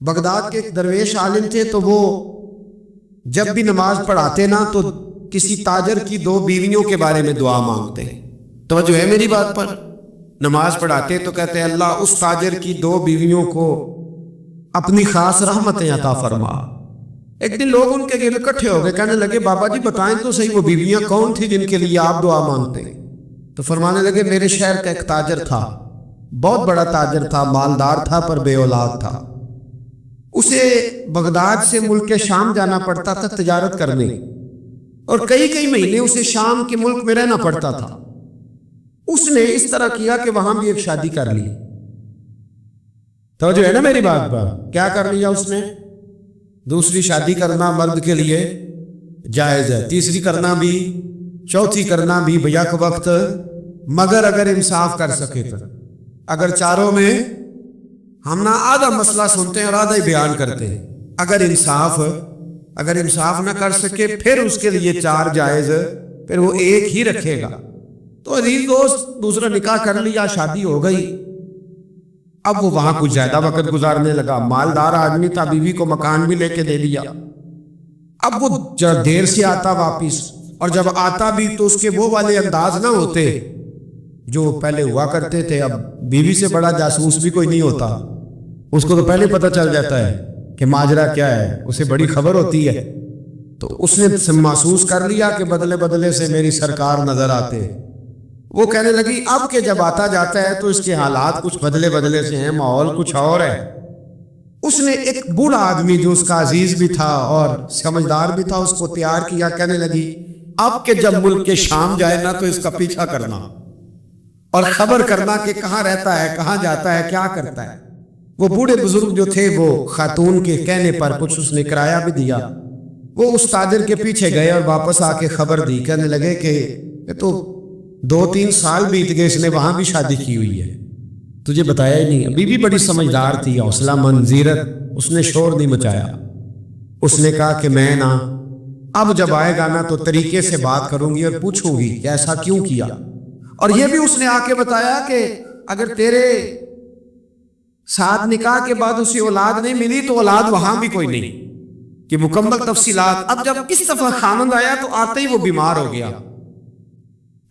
Baghdad کے ایک درویش عالم تھے، تو وہ جب بھی نماز پڑھاتے نا تو کسی تاجر کی 2 بیویوں کے بارے میں دعا مانگتے. توجہ ہے میری بات پر؟ نماز پڑھاتے تو کہتے ہیں اللہ اس تاجر کی 2 بیویوں کو اپنی خاص رحمتیں عطا فرما. ایک دن لوگ ان کے گرد اکٹھے ہو گئے، کہنے لگے بابا جی بتائیں تو صحیح وہ بیویاں کون تھی جن کے لیے آپ دعا مانگتے ہیں؟ تو فرمانے لگے میرے شہر کا ایک تاجر تھا، بہت بڑا تاجر تھا، مالدار تھا پر بے اولاد تھا. اسے بغداد سے ملک شام جانا پڑتا تھا تجارت کرنے، اور کئی مہینے اسے شام کے ملک میں رہنا پڑتا تھا. اس نے اس طرح کیا کہ وہاں بھی ایک شادی کر لی. تو جو ہے نا میری بات پر، کیا کر لیا اس نے؟ دوسری شادی کرنا مرد کے لیے جائز ہے، تیسری کرنا بھی، چوتھی کرنا بھی بیک وقت، مگر اگر انصاف کر سکے تو. اگر چاروں میں ہم نہ آدھا مسئلہ سنتے ہیں اور آدھا ہی بیان کرتے ہیں، اگر انصاف نہ کر سکے پھر اس کے لیے 4 جائز، پھر وہ ایک ہی رکھے گا. تو عزیز دوست دوسرا نکاح کر لیا، شادی ہو گئی. اب وہ وہاں کچھ زیادہ وقت گزارنے لگا، مالدار آدمی تھا، بیوی کو مکان بھی لے کے دے دیا. اب وہ دیر سے آتا واپس، اور جب آتا بھی تو اس کے وہ والے انداز نہ ہوتے جو پہلے ہوا کرتے تھے. اب بیوی سے بڑا جاسوس بھی کوئی نہیں ہوتا، اس کو تو پہلے پتہ چل جاتا ہے کہ ماجرا کیا ہے، اسے بڑی خبر ہوتی ہے. تو اس نے محسوس کر لیا کہ بدلے بدلے سے میری سرکار نظر آتے. وہ کہنے لگی اب کہ جب آتا جاتا ہے تو اس کے حالات کچھ بدلے بدلے سے ہیں، ماحول کچھ اور ہے. اس نے ایک بوڑھا آدمی جو اس کا عزیز بھی تھا اور سمجھدار بھی تھا اس کو تیار کیا. کہنے لگی اب کہ جب ملک کے شام جائے نا تو اس کا پیچھا کرنا اور خبر کرنا کہ کہاں رہتا ہے، کہاں جاتا ہے، کیا کرتا ہے. وہ بوڑھے بزرگ جو تھے وہ خاتون کے کہنے پر کچھ اس نے کرایہ بھی دیا. وہ اس تاجر کے پیچھے گئے اور واپس آ کے خبر دی. کہنے لگے کہ یہ تو 2-3 سال بیت گئے، اس نے وہاں بھی شادی کی ہوئی ہے، تجھے بتایا ہی نہیں. بی بی بڑی سمجھدار تھی، حوصلہ مند، زیرت، اس نے شور نہیں مچایا. اس نے کہا کہ میں نا اب جب آئے گا نا تو طریقے سے بات کروں گی اور پوچھوں گی کہ ایسا کیوں کیا. اور یہ بھی اس نے آ کے بتایا کہ اگر تیرے ساتھ نکاح کے بعد اسے اولاد نہیں ملی تو اولاد وہاں بھی کوئی نہیں، کہ مکمل تفصیلات. اب جب کس دفعہ خامند آیا تو آتے ہی وہ بیمار ہو گیا،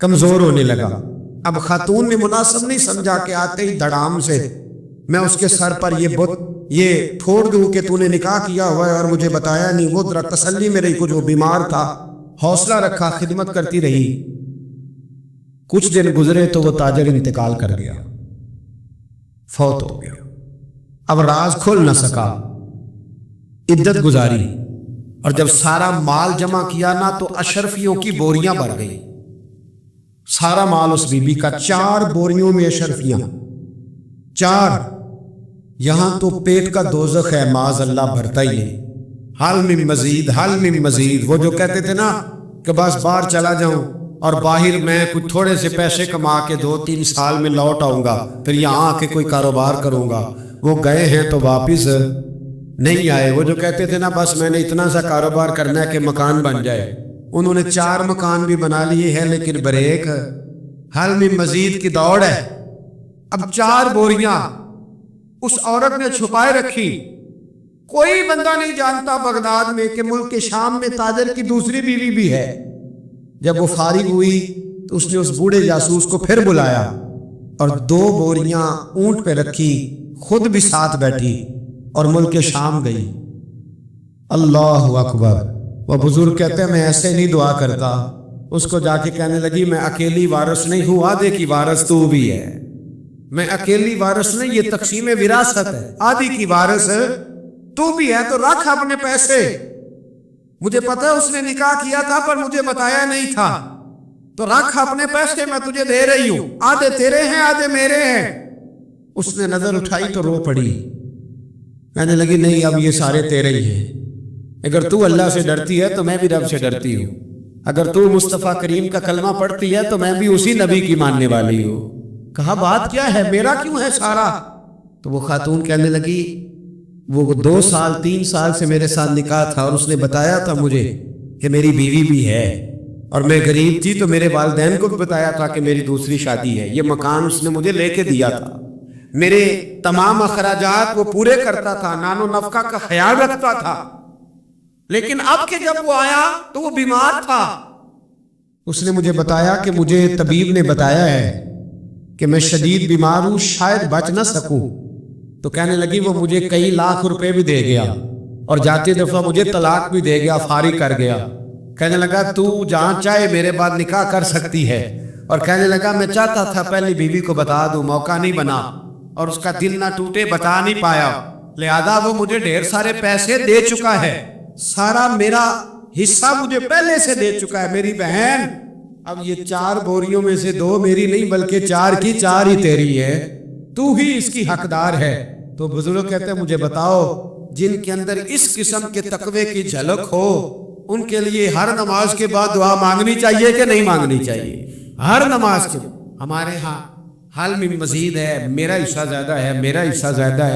کمزور ہونے لگا. اب خاتون نے مناسب نہیں سمجھا کہ آتے ہی دھڑام سے میں اس کے سر پر یہ پھوڑ دوں کہ تو نے نکاح کیا ہوا ہے اور مجھے بتایا نہیں. وہ ذرا تسلی میں رہی، کچھ وہ بیمار تھا، حوصلہ رکھا، خدمت کرتی رہی. کچھ دن گزرے تو وہ تاجر انتقال کر گیا، فوت ہو گیا. اب راز کھل نہ سکا، عدت گزاری، اور جب سارا مال جمع کیا نا تو اشرفیوں کی بوریاں بھر گئی. سارا مال اس بی بی کا، 4 بوریوں میں اشرفیاں، 4. یہاں تو پیٹ کا دوزخ ہے، معاذ اللہ بھرتا ہی ہے. حل من مزید، حل من مزید. وہ جو کہتے تھے نا کہ بس باہر چلا جاؤں اور باہر میں کچھ تھوڑے سے پیسے کما کے 2-3 سال میں لوٹ آؤں گا، پھر یہاں آ کے کوئی کاروبار کروں گا. وہ گئے ہیں تو واپس نہیں آئے. وہ جو کہتے تھے نا بس میں نے اتنا سا کاروبار کرنا ہے کہ مکان بن جائے، انہوں نے 4 مکان بھی بنا لیے ہیں، لیکن بریک حل میں مزید کی دوڑ ہے. اب 4 بوریاں اس عورت نے چھپائے رکھی. کوئی بندہ نہیں جانتا بغداد میں کہ ملک کے شام میں تاجر کی دوسری بیوی بھی ہے. جب وہ فارغ ہوئی تو اس نے اس بوڑھے جاسوس کو پھر بلایا اور 2 بوریاں اونٹ پہ رکھی، خود بھی ساتھ بیٹھی اور ملک شام گئی. اللہ اکبر. وہ بزرگ کہتے ہیں میں ایسے نہیں دعا کرتا. اس کو جا کے کہنے لگی میں اکیلی وارث نہیں ہوں، آدھے کی وارث تو بھی ہے. میں اکیلی وارث نہیں، یہ تقسیم وراثت ہے، آدھی کی وارث تو بھی ہے. تو رکھ اپنے پیسے، مجھے پتا ہے اس نے نکاح کیا تھا پر مجھے بتایا نہیں تھا، تو رکھ اپنے پیسے، میں تجھے دے رہی ہوں، آدھے تیرے ہیں آدھے میرے ہیں. اس نے نظر اٹھائی تو رو پڑی، کہنے لگی نہیں اب یہ سارے تیرے ہی ہیں. اگر تو اللہ سے ڈرتی ہے تو میں بھی رب سے ڈرتی ہوں. اگر تو مصطفیٰ کریم کا کلمہ پڑھتی ہے تو میں بھی اسی نبی کی ماننے والی ہوں. کہا بات کیا ہے، میرا کیوں ہے سارا؟ تو وہ خاتون کہنے لگی وہ 2 سال 3 سال سے میرے ساتھ نکاح تھا اور اس نے بتایا تھا مجھے کہ میری بیوی بھی ہے، اور میں غریب تھی تو میرے والدین کو بھی بتایا تھا کہ میری دوسری شادی ہے. یہ مکان اس نے مجھے لے کے دیا تھا. میرے تمام اخراجات وہ پورے کرتا تھا، نان و نفقہ کا خیال رکھتا تھا، لیکن اب کہ جب وہ آیا تو وہ بیمار تھا۔ اس نے مجھے بتایا کہ مجھے طبیب نے بتایا ہے کہ میں شدید بیمار ہوں، شاید بچ نہ سکوں۔ تو کہنے لگی وہ مجھے کئی لاکھ روپے بھی دے گیا اور جاتی دفعہ مجھے طلاق بھی دے گیا، فارغ کر گیا۔ کہنے لگا تو جہاں چاہے میرے بعد نکاح کر سکتی ہے، اور کہنے لگا میں چاہتا تھا پہلی بیوی کو بتا دوں، موقع نہیں بنا اور اس کا دل نہ ٹوٹے، بتا نہیں پایا، لہذا وہ مجھے ڈھیر سارے پیسے دے چکا ہے، سارا میرا حصہ مجھے پہلے سے دے چکا ہے۔ میری بہن اب یہ 4 بوریوں میں سے 2 میری نہیں بلکہ 4 کی 4 ہی تیری ہے، تو ہی اس کی حقدار ہے۔ تو بزرگ کہتے ہیں مجھے بتاؤ جن کے اندر اس قسم کے تقوی کی جھلک ہو ان کے لیے ہر نماز کے بعد دعا مانگنی چاہیے کہ نہیں مانگنی چاہیے؟ ہر نماز کے۔ ہمارے ہاں حال میں مزید ہے، میرا حصہ زیادہ ہے، میرا حصہ زیادہ ہے۔